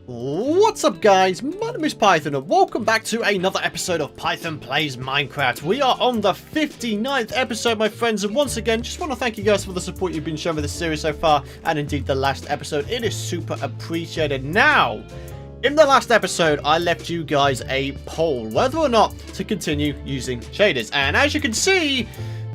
What's up guys, my name is Python and welcome back to another episode of Python Plays Minecraft. We are on the 59th episode, my friends, and once again just want to thank you guys for the support you've been showing with this series so far, and indeed the last episode. It is super appreciated. Now, in the last episode I left you guys a poll whether or not to continue using shaders, and as you can see,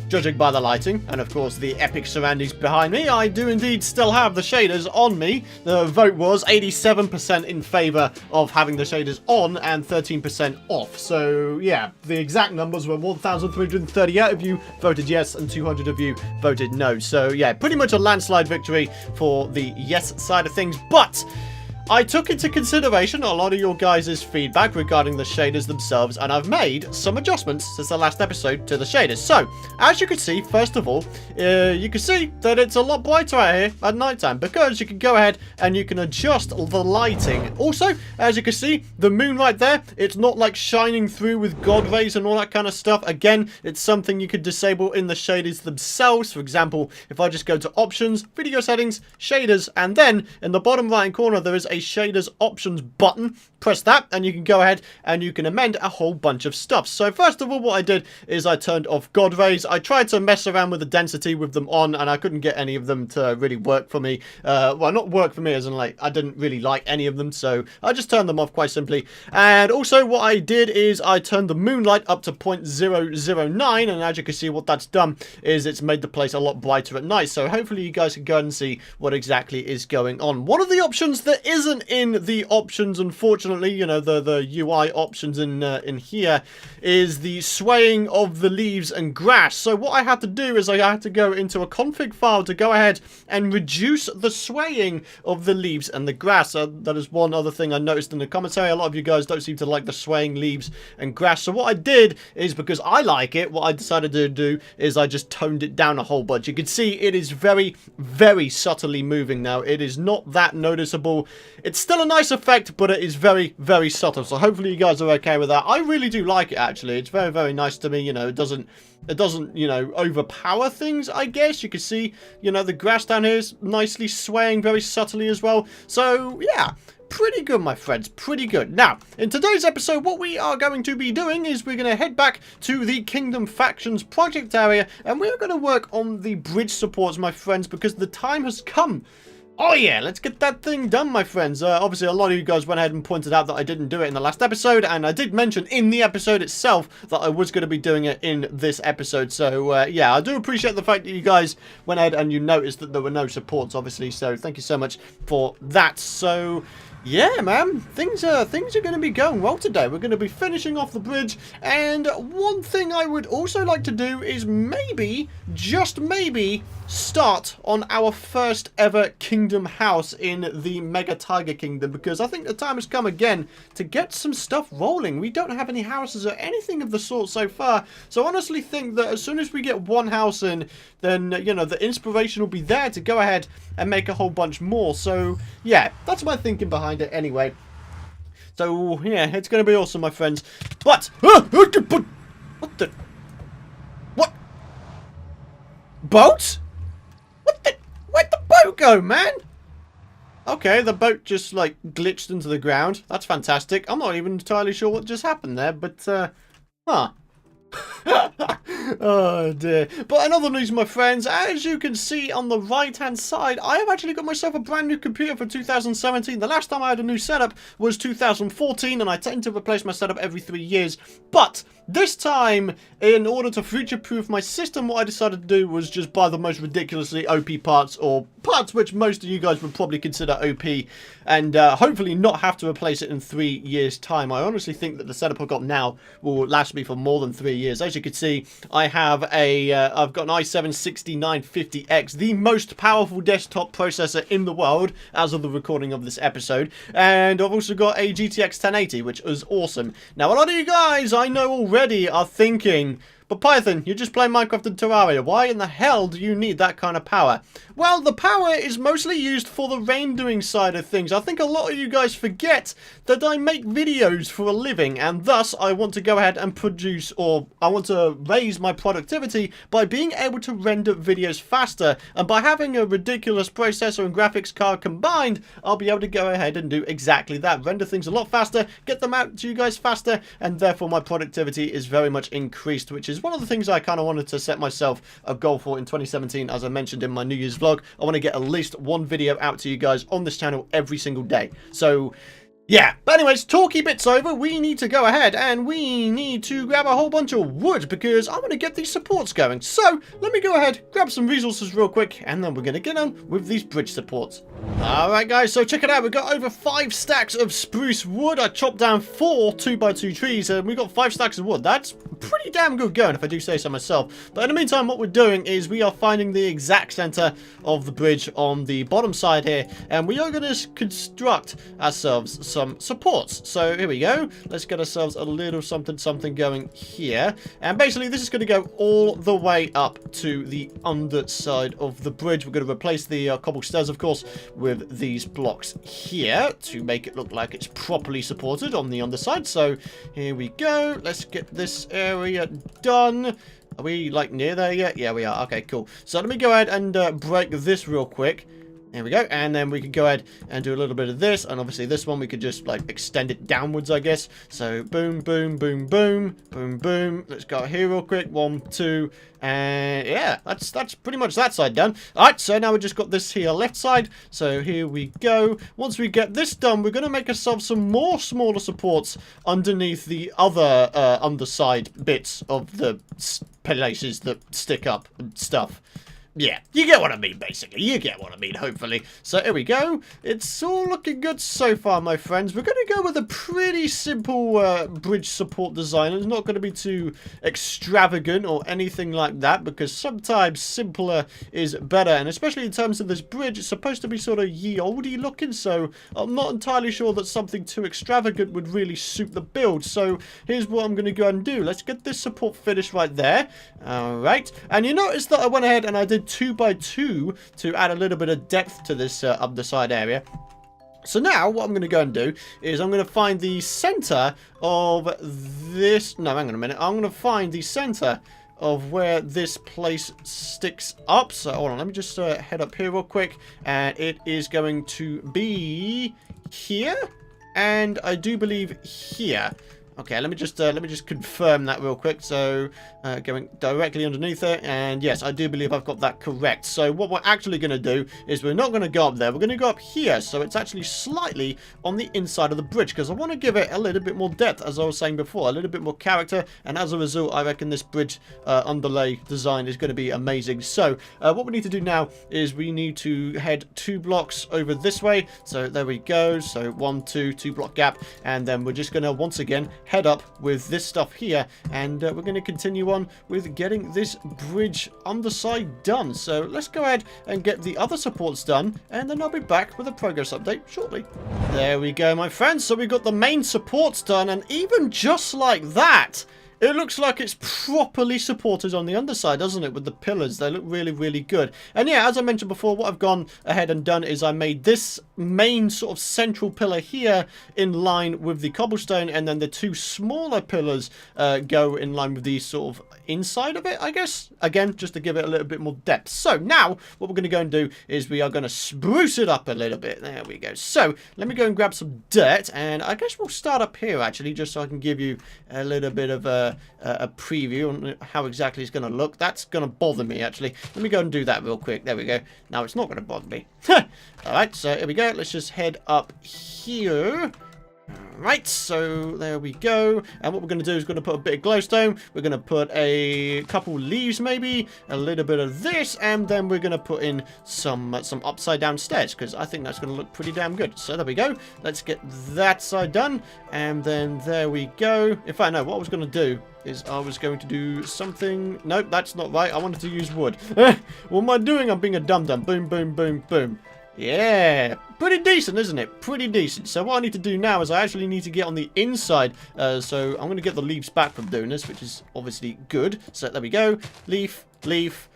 judging by the lighting, and of course the epic surroundings behind me, I do indeed still have the shaders on me. The vote was 87% in favour of having the shaders on and 13% off. So yeah, the exact numbers were 1,338 of you voted yes and 200 of you voted no. So yeah, pretty much a landslide victory for the yes side of things. But I took into consideration a lot of your guys' feedback regarding the shaders themselves, and I've made some adjustments since the last episode to the shaders. So, as you can see, first of all, you can see that it's a lot brighter out here at nighttime because you can go ahead and you can adjust the lighting. Also, as you can see, the moon right there, it's not like shining through with God rays and all that kind of stuff. Again, it's something you could disable in the shaders themselves. For example, if I just go to options, video settings, shaders, and then in the bottom right hand corner there is a shaders options button. Press that and you can go ahead and you can amend a whole bunch of stuff. So first of all, what I did is I turned off God rays. I tried to mess around with the density with them on, and I couldn't get any of them to really work for me. Well, not work for me as in like I didn't really like any of them, so I just turned them off quite simply. And also what I did is I turned the moonlight up to 0.009, and as you can see, what that's done is it's made the place a lot brighter at night. So hopefully you guys can go and see what exactly is going on. One of the options that isn't in the options, unfortunately, you know, the UI options in here, is the swaying of the leaves and grass. So what I had to do is I had to go into a config file to go ahead and reduce the swaying of the leaves and the grass. That is one other thing I noticed in the commentary. A lot of you guys don't seem to like the swaying leaves and grass. So what I did is, because I like it, what I decided to do is I just toned it down a whole bunch. You can see it is very, very subtly moving now. It is not that noticeable. It's still a nice effect, but it is very, very subtle. So hopefully you guys are okay with that. I really do like it, actually. It's very, very nice to me. You know, it doesn't, you know, overpower things, I guess. You can see, you know, the grass down here is nicely swaying very subtly as well. So, yeah. Pretty good, my friends, pretty good. Now, in today's episode, what we are going to be doing is we're going to head back to the Kingdom Factions project area, and we're going to work on the bridge supports, my friends, because the time has come. Oh yeah, let's get that thing done, my friends. Obviously, a lot of you guys went ahead and pointed out that I didn't do it in the last episode, and I did mention in the episode itself that I was going to be doing it in this episode. So, yeah, I do appreciate the fact that you guys went ahead and you noticed that there were no supports, obviously. So, thank you so much for that. So, yeah, man, things are going to be going well today. We're going to be finishing off the bridge, and one thing I would also like to do is maybe, just maybe, start on our first ever kingdom house in the Mega Tiger Kingdom, because I think the time has come again to get some stuff rolling. We don't have any houses or anything of the sort so far, so I honestly think that as soon as we get one house in, then, you know, the inspiration will be there to go ahead and make a whole bunch more. So, yeah, that's my thinking behind it anyway. So, yeah, it's going to be awesome, my friends. But, what the? What? Boat? Where'd the boat go, man? Okay, the boat just, like, glitched into the ground. That's fantastic. I'm not even entirely sure what just happened there, but, huh. Oh dear. But in other news, my friends, as you can see on the right hand side, I have actually got myself a brand new computer for 2017. The last time I had a new setup was 2014, and I tend to replace my setup every 3 years. But this time, in order to future-proof my system, what I decided to do was just buy the most ridiculously OP parts, or parts which most of you guys would probably consider OP, and hopefully not have to replace it in 3 years' time. I honestly think that the setup I've got now will last me for more than 3 years. As you can see, I have I've got an i7-6950X, the most powerful desktop processor in the world as of the recording of this episode, and I've also got a GTX 1080, which is awesome. Now, a lot of you guys I know already are thinking, But Python, you're just playing Minecraft and Terraria. Why in the hell do you need that kind of power? Well, the power is mostly used for the rendering side of things. I think a lot of you guys forget that I make videos for a living, and thus I want to go ahead and produce, or I want to raise my productivity by being able to render videos faster. And by having a ridiculous processor and graphics card combined, I'll be able to go ahead and do exactly that. Render things a lot faster, get them out to you guys faster, and therefore my productivity is very much increased, which is one of the things I kind of wanted to set myself a goal for in 2017. As I mentioned in my New Year's vlog, I want to get at least one video out to you guys on this channel every single day. So yeah, but anyways, talky bits over. We need to go ahead and we need to grab a whole bunch of wood because I want to get these supports going. So let me go ahead, grab some resources real quick, and then we're going to get on with these bridge supports. Alright guys, so check it out. We've got over 5 stacks of spruce wood. I chopped down 4 2x2 trees and we've got 5 stacks of wood. That's pretty damn good going if I do say so myself. But in the meantime, what we're doing is we are finding the exact center of the bridge on the bottom side here, and we are going to construct ourselves some supports. So here we go. Let's get ourselves a little something going here, and basically this is going to go all the way up to the underside of the bridge. We're going to replace the cobble stairs, of course, with these blocks here to make it look like it's properly supported on the underside. So here we go. Let's get this area done. Are we like near there yet? Yeah, we are. Okay, cool. So let me go ahead and break this real quick. There we go, and then we can go ahead and do a little bit of this, and obviously this one we could just like extend it downwards, I guess. So boom, boom, boom, boom, boom, boom. Let's go here real quick. 1, 2, and yeah, that's pretty much that side done. All right, so now we just got this here left side. So here we go. Once we get this done, we're gonna make ourselves some more smaller supports underneath the other underside bits of the places that stick up and stuff. Yeah, you get what I mean, basically. You get what I mean, hopefully. So, here we go. It's all looking good so far, my friends. We're going to go with a pretty simple bridge support design. It's not going to be too extravagant or anything like that, because sometimes simpler is better. And especially in terms of this bridge, it's supposed to be sort of ye olde looking, so I'm not entirely sure that something too extravagant would really suit the build. So, here's what I'm going to go and do. Let's get this support finished right there. Alright. And you notice that I went ahead and I did 2x2 to add a little bit of depth to this underside area. So now what I'm going to go and do is I'm going to find the center of this. No, hang on a minute. I'm going to find the center of where this place sticks up. So hold on, let me just head up here real quick, and it is going to be here, and I do believe here. Okay, let me just confirm that real quick. So, going directly underneath it, and yes, I do believe I've got that correct. So, what we're actually going to do is we're not going to go up there. We're going to go up here, so it's actually slightly on the inside of the bridge, because I want to give it a little bit more depth, as I was saying before, a little bit more character, and as a result, I reckon this bridge underlay design is going to be amazing. So, what we need to do now is we need to head 2 blocks over this way. So, there we go. So, 1, 2, 2 block gap, and then we're just going to once again head up with this stuff here, and we're going to continue on with getting this bridge underside done. So let's go ahead and get the other supports done, and then I'll be back with a progress update shortly. There we go, my friends. So we got the main supports done, and even just like that, it looks like it's properly supported on the underside, doesn't it, with the pillars? They look really, really good. And yeah, as I mentioned before, what I've gone ahead and done is I made this main sort of central pillar here in line with the cobblestone, and then the 2 smaller pillars go in line with the sort of inside of it, I guess. Again, just to give it a little bit more depth. So now, what we're going to go and do is we are going to spruce it up a little bit. There we go. So, let me go and grab some dirt, and I guess we'll start up here, actually, just so I can give you a little bit of a preview on how exactly it's going to look. That's going to bother me, actually. Let me go and do that real quick. There we go. Now it's not going to bother me. Alright, so here we go. Let's just head up here. Right, so there we go. And what we're going to do is going to put a bit of glowstone. We're going to put a couple leaves, maybe a little bit of this, and then we're going to put in some upside down stairs, because I think that's going to look pretty damn good. So there we go. Let's get that side done, and then there we go. In fact, no, what I was going to do is I was going to do something. Nope, that's not right. I wanted to use wood. What am I doing? I'm being a dum-dum. Boom, boom, boom, boom. Yeah, pretty decent, isn't it? Pretty decent. So what I need to do now is I actually need to get on the inside. So I'm going to get the leaves back from doing this, which is obviously good. So there we go. Leaf, leaf.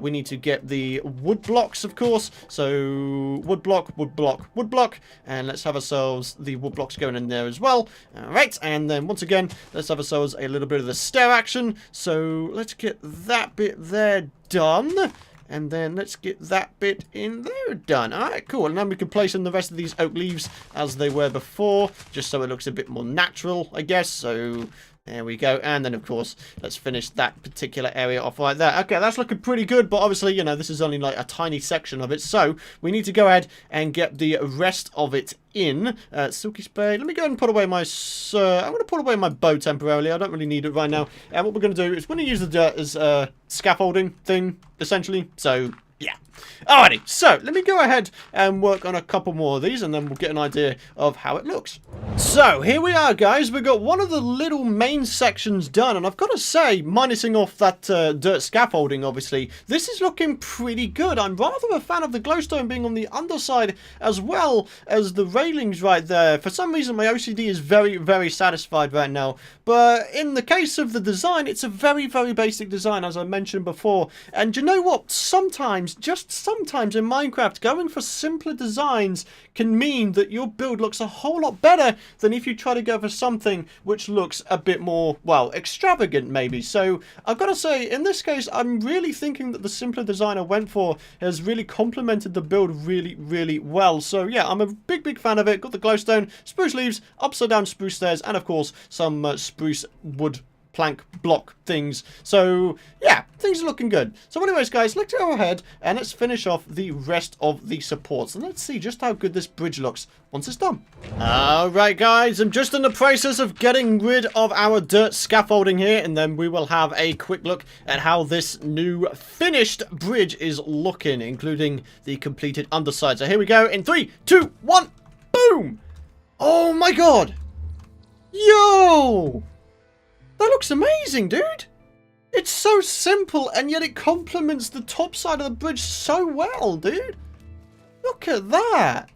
We need to get the wood blocks, of course. So wood block, wood block, wood block. And let's have ourselves the wood blocks going in there as well. All right. And then once again, let's have ourselves a little bit of the stair action. So let's get that bit there done. And then let's get that bit in there done. Alright, cool. And then we can place in the rest of these oak leaves as they were before, just so it looks a bit more natural, I guess. So there we go. And then, of course, let's finish that particular area off like that. Okay, that's looking pretty good, but obviously, you know, this is only like a tiny section of it. So we need to go ahead and get the rest of it in. Silky spray. Let me go ahead and put away my... I'm going to put away my bow temporarily. I don't really need it right now. And what we're going to do is we're going to use the dirt as scaffolding thing, essentially. So, yeah. Alrighty, so let me go ahead and work on a couple more of these, and then we'll get an idea of how it looks. So, here we are, guys. We've got one of the little main sections done, and I've got to say, minusing off that dirt scaffolding, obviously, this is looking pretty good. I'm rather a fan of the glowstone being on the underside, as well as the railings right there. For some reason, my OCD is very, very satisfied right now, but in the case of the design, it's a very, very basic design, as I mentioned before. And you know what? Sometimes, just sometimes in Minecraft, going for simpler designs can mean that your build looks a whole lot better than if you try to go for something which looks a bit more, well, extravagant maybe. So I've got to say, in this case, I'm really thinking that the simpler design I went for has really complemented the build really, really well. So yeah, I'm a big, big fan of it. Got the glowstone, spruce leaves, upside down spruce stairs, and of course some spruce wood plank block things. So yeah, things are looking good. So anyways, guys, let's go ahead and let's finish off the rest of the supports, and let's see just how good this bridge looks once it's done. Alright, guys, I'm just in the process of getting rid of our dirt scaffolding here, and then we will have a quick look at how this new finished bridge is looking, including the completed underside. So here we go in 3, 2, 1, boom! Oh my god! Yo! That looks amazing, dude! It's so simple, and yet it complements the top side of the bridge so well, dude! Look at that!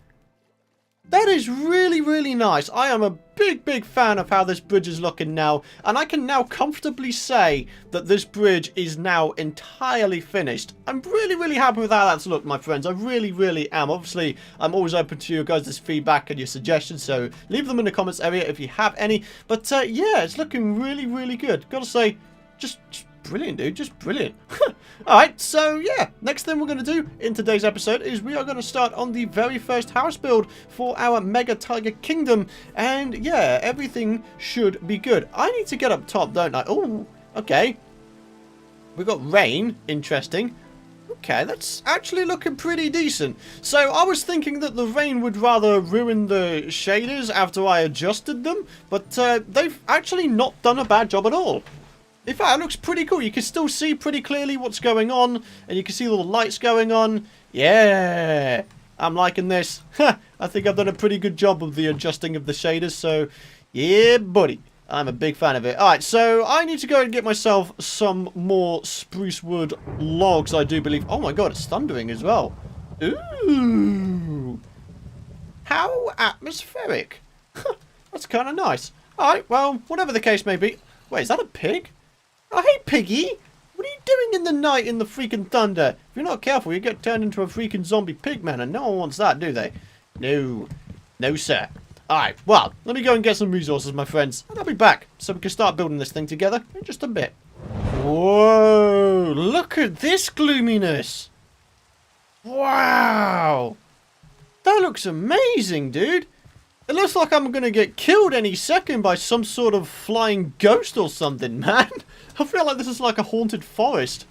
That is really, really nice. I am a big, big fan of how this bridge is looking now, and I can now comfortably say that this bridge is now entirely finished. I'm really, really happy with how that's looked, my friends. I really, really am. Obviously, I'm always open to your guys' feedback and your suggestions, so leave them in the comments area if you have any. But yeah, it's looking really, really good. Gotta say, just brilliant, dude. Just brilliant. Alright, so yeah, next thing we're going to do in today's episode is we are going to start on the very first house build for our Mega Tiger Kingdom. And yeah, everything should be good. I need to get up top, don't I? Oh, okay. We've got rain. Interesting. Okay, that's actually looking pretty decent. So I was thinking that the rain would rather ruin the shaders after I adjusted them, but they've actually not done a bad job at all. In fact, it looks pretty cool. You can still see pretty clearly what's going on, and you can see all the lights going on. Yeah, I'm liking this. I think I've done a pretty good job of the adjusting of the shaders, so yeah, buddy. I'm a big fan of it. Alright, so I need to go and get myself some more spruce wood logs, I do believe. Oh my god, it's thundering as well. Ooh. How atmospheric. That's kind of nice. Alright, well, whatever the case may be. Wait, is that a pig? Oh, hey, piggy! What are you doing in the night in the freaking thunder? If you're not careful, you get turned into a freaking zombie pig man, and no one wants that, do they? No. No, sir. Alright, well, let me go and get some resources, my friends, and I'll be back, so we can start building this thing together in just a bit. Whoa! Look at this gloominess! Wow! That looks amazing, dude! It looks like I'm going to get killed any second by some sort of flying ghost or something, man. I feel like this is like a haunted forest.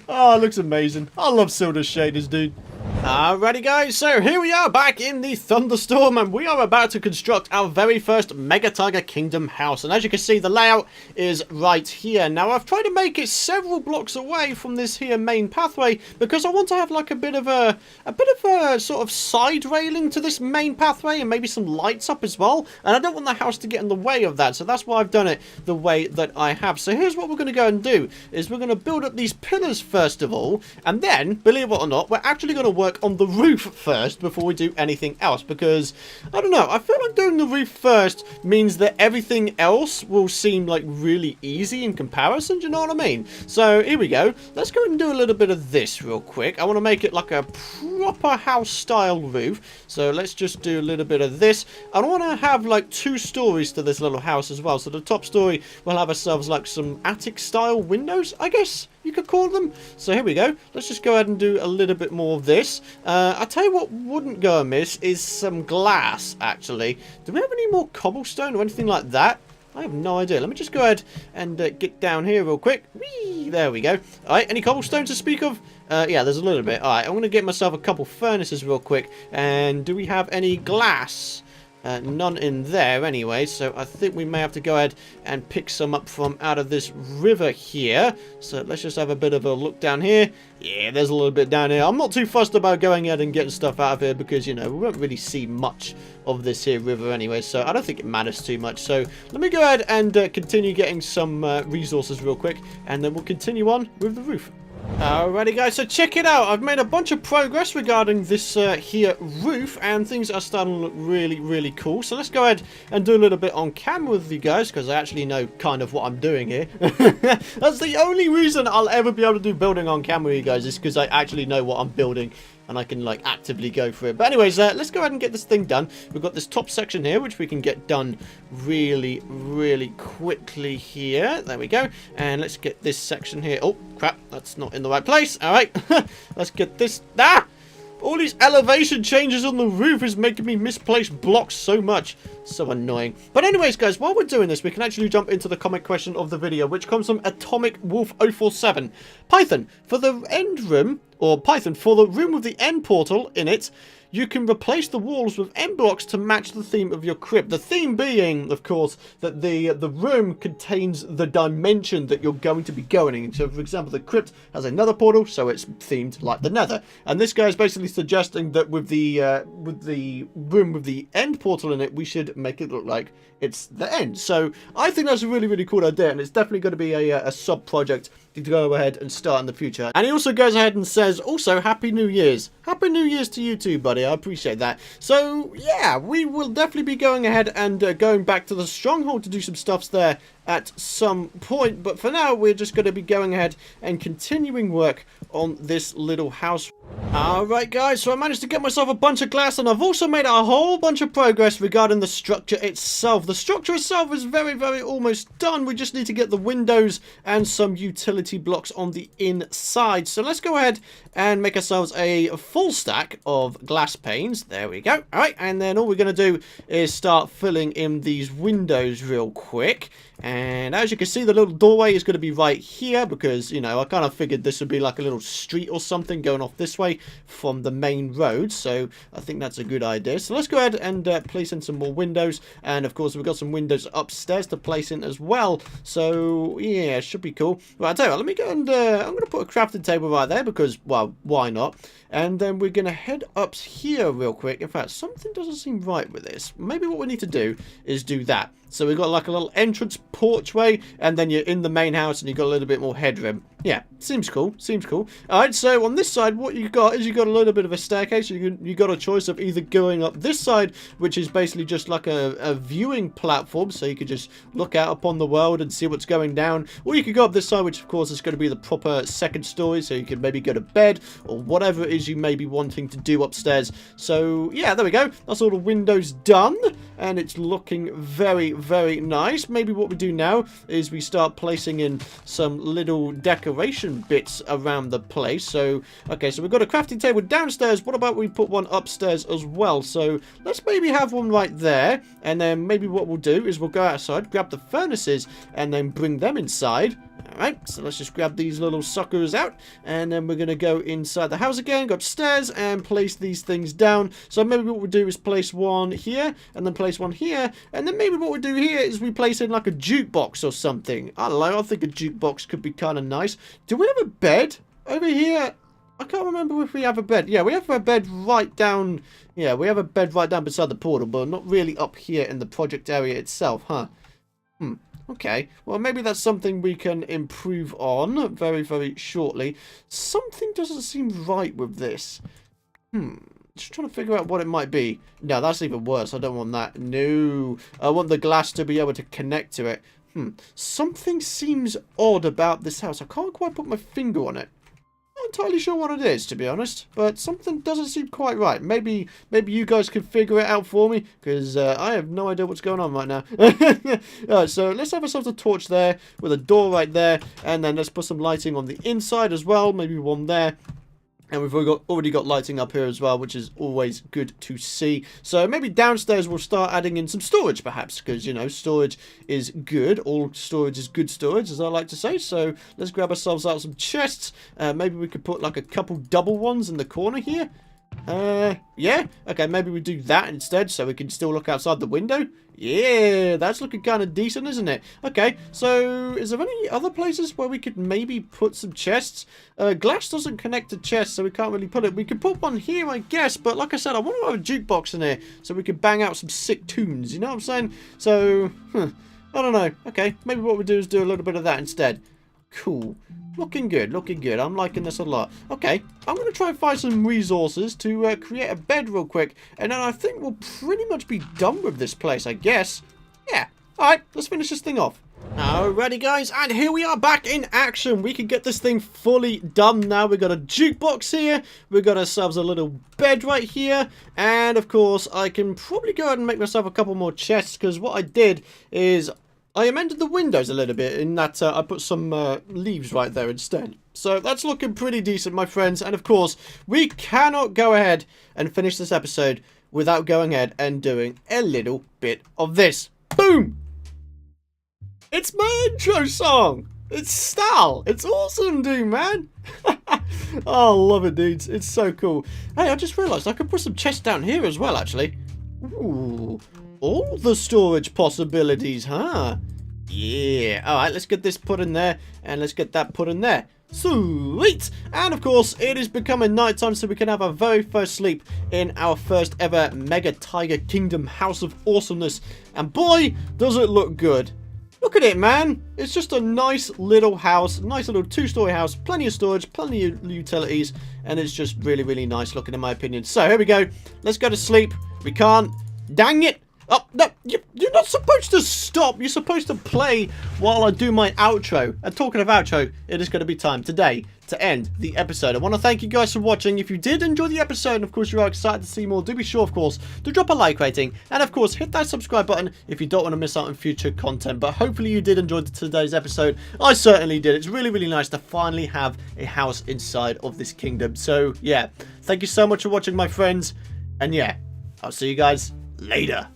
Oh, it looks amazing. I love Silder Shaders, dude. Alrighty, guys, so here we are back in the thunderstorm, and we are about to construct our very first Mega Tiger Kingdom house. And as you can see, the layout is right here. Now, I've tried to make it several blocks away from this here main pathway because I want to have like a bit of a sort of side railing to this main pathway, and maybe some lights up as well. And I don't want the house to get in the way of that, so that's why I've done it the way that I have. So here's what we're going to go and do: is we're going to build up these pillars first of all, and then, believe it or not, we're actually going to work work on the roof first before we do anything else, because, I don't know, I feel like doing the roof first means that everything else will seem like really easy in comparison, do you know what I mean? So, here we go. Let's go and do a little bit of this real quick. I want to make it like a proper house-style roof, so let's just do a little bit of this. I want to have like 2 stories to this little house as well, so the top story will have ourselves like some attic-style windows, I guess you could call them. So here we go. Let's just go ahead and do a little bit more of this. I'll tell you what wouldn't go amiss is some glass, actually. Do we have any more cobblestone or anything like that? I have no idea. Let me just go ahead and get down here real quick. Whee! There we go. Alright, any cobblestone to speak of? Yeah, there's a little bit. Alright, I'm going to get myself a couple furnaces real quick. And do we have any glass? None in there anyway, so I think we may have to go ahead and pick some up from out of this river here. So let's just have a bit of a look down here. Yeah, there's a little bit down here. I'm not too fussed about going ahead and getting stuff out of here because, you know, we won't really see much of this here river anyway, so I don't think it matters too much. So let me go ahead and continue getting some resources real quick, and then we'll continue on with the roof. Alrighty guys, so check it out. I've made a bunch of progress regarding this here roof, and things are starting to look really cool. So let's go ahead and do a little bit on camera with you guys, because I actually know kind of what I'm doing here. That's the only reason I'll ever be able to do building on camera with you guys, is because I actually know what I'm building. And I can, like, actively go for it. But anyways, let's go ahead and get this thing done. We've got this top section here, which we can get done really quickly here. There we go. And let's get this section here. Oh, crap. That's not in the right place. All right. Let's get this. Ah! All these elevation changes on the roof is making me misplace blocks so much. So annoying. But anyways, guys, while we're doing this, we can actually jump into the comment question of the video, which comes from Atomic Wolf 047. Python, for the end room, or Python, for the room with the end portal in it, you can replace the walls with end blocks to match the theme of your crypt. The theme being, of course, that the room contains the dimension that you're going to be going in. So, for example, the crypt has another portal, so it's themed like the Nether. And this guy is basically suggesting that with the room with the end portal in it, we should make it look like it's the end. So, I think that's a really cool idea, and it's definitely going to be a sub-project to go ahead and start in the future. And he also goes ahead and says, also, Happy New Year's. Happy New Year's to you too, buddy. I appreciate that. So, yeah, we will definitely be going ahead and going back to the stronghold to do some stuffs there at some point. But for now, we're just going to be going ahead and continuing work on this little house. Alright guys, so I managed to get myself a bunch of glass, and I've also made a whole bunch of progress regarding the structure itself. The structure itself is very almost done. We just need to get the windows and some utility blocks on the inside. So let's go ahead and make ourselves a full stack of glass panes. There we go. Alright, and then all we're going to do is start filling in these windows real quick. And as you can see, the little doorway is going to be right here because, you know, I kind of figured this would be like a little street or something going off this way from the main road. So I think that's a good idea. So let's go ahead and place in some more windows. And of course, we've got some windows upstairs to place in as well. So yeah, it should be cool. Right, I'll tell you what, let me go and I'm going to put a crafting table right there because, well, why not? And then we're going to head up here real quick. In fact, something doesn't seem right with this. Maybe what we need to do is do that. So we've got like a little entrance porchway, and then you're in the main house and you've got a little bit more headroom. Yeah, seems cool. Seems cool. Alright, so on this side, what you got is you got a little bit of a staircase. You got a choice of either going up this side, which is basically just like a viewing platform, so you could just look out upon the world and see what's going down. Or you could go up this side, which of course is going to be the proper second story, so you could maybe go to bed or whatever it is you may be wanting to do upstairs. So yeah, there we go. That's all the windows done, and it's looking very nice. Maybe what we do now is we start placing in some little decoration bits around the place. So okay, so we've got a crafting table downstairs. What about we put one upstairs as well? So let's maybe have one right there, and then maybe what we'll do is we'll go outside, grab the furnaces, and then bring them inside. Alright, so let's just grab these little suckers out, and then we're going to go inside the house again, go upstairs, and place these things down. So maybe what we'll do is place one here, and then place one here, and then maybe what we do here is we place in like a jukebox or something. I don't know, I think a jukebox could be kind of nice. Do we have a bed over here? I can't remember if we have a bed. Yeah, we have a bed right down. Yeah, we have a bed right down beside the portal, but not really up here in the project area itself, huh? Okay, well, maybe that's something we can improve on very shortly. Something doesn't seem right with this. Just trying to figure out what it might be. No, that's even worse. I don't want that. No. I want the glass to be able to connect to it. Something seems odd about this house. I can't quite put my finger on it. Not entirely sure what it is, to be honest. But something doesn't seem quite right. Maybe you guys could figure it out for me. Because I have no idea what's going on right now. Alright, so let's have ourselves a torch there. With a door right there. And then let's put some lighting on the inside as well. Maybe one there. And we've already got lighting up here as well, which is always good to see. So maybe downstairs we'll start adding in some storage, perhaps, because, you know, storage is good. All storage is good storage, as I like to say. So let's grab ourselves out some chests. Maybe we could put like a couple double ones in the corner here. Yeah. Okay, maybe we do that instead, so we can still look outside the window. Yeah, that's looking kind of decent, isn't it? Okay, so is there any other places where we could maybe put some chests? Glass doesn't connect to chests, so we can't really put it. We could put one here, I guess, but like I said, I want to have a jukebox in here so we could bang out some sick tunes, you know what I'm saying? So, I don't know. Okay, maybe what we do is do a little bit of that instead. Cool. Looking good, looking good. I'm liking this a lot. Okay, I'm going to try and find some resources to create a bed real quick. And then I think we'll pretty much be done with this place, I guess. Yeah. Alright, let's finish this thing off. Alrighty guys, and here we are back in action. We can get this thing fully done now. We've got a jukebox here. We've got ourselves a little bed right here. And of course, I can probably go ahead and make myself a couple more chests. Because what I did is I amended the windows a little bit in that I put some leaves right there instead. So that's looking pretty decent, my friends. And of course, we cannot go ahead and finish this episode without going ahead and doing a little bit of this. Boom! It's my intro song! It's Stal! It's awesome, dude, man! Oh, I love it, dudes. It's so cool. Hey, I just realised I could put some chests down here as well, actually. Ooh. All the storage possibilities, huh? Yeah. Alright, let's get this put in there. And let's get that put in there. Sweet! And of course, it is becoming nighttime, so we can have our very first sleep in our first ever Mega Tiger Kingdom House of Awesomeness. And boy, does it look good. Look at it, man. It's just a nice little house. Nice little two-story house. Plenty of storage, plenty of utilities. And it's just really, really nice looking, in my opinion. So, here we go. Let's go to sleep. We can't. Dang it! Oh, no, you're not supposed to stop. You're supposed to play while I do my outro. And talking of outro, it is going to be time today to end the episode. I want to thank you guys for watching. If you did enjoy the episode, and of course you are excited to see more, do be sure, of course, to drop a like rating. And of course, hit that subscribe button if you don't want to miss out on future content. But hopefully you did enjoy today's episode. I certainly did. It's really, really nice to finally have a house inside of this kingdom. So, yeah, thank you so much for watching, my friends. And yeah, I'll see you guys later.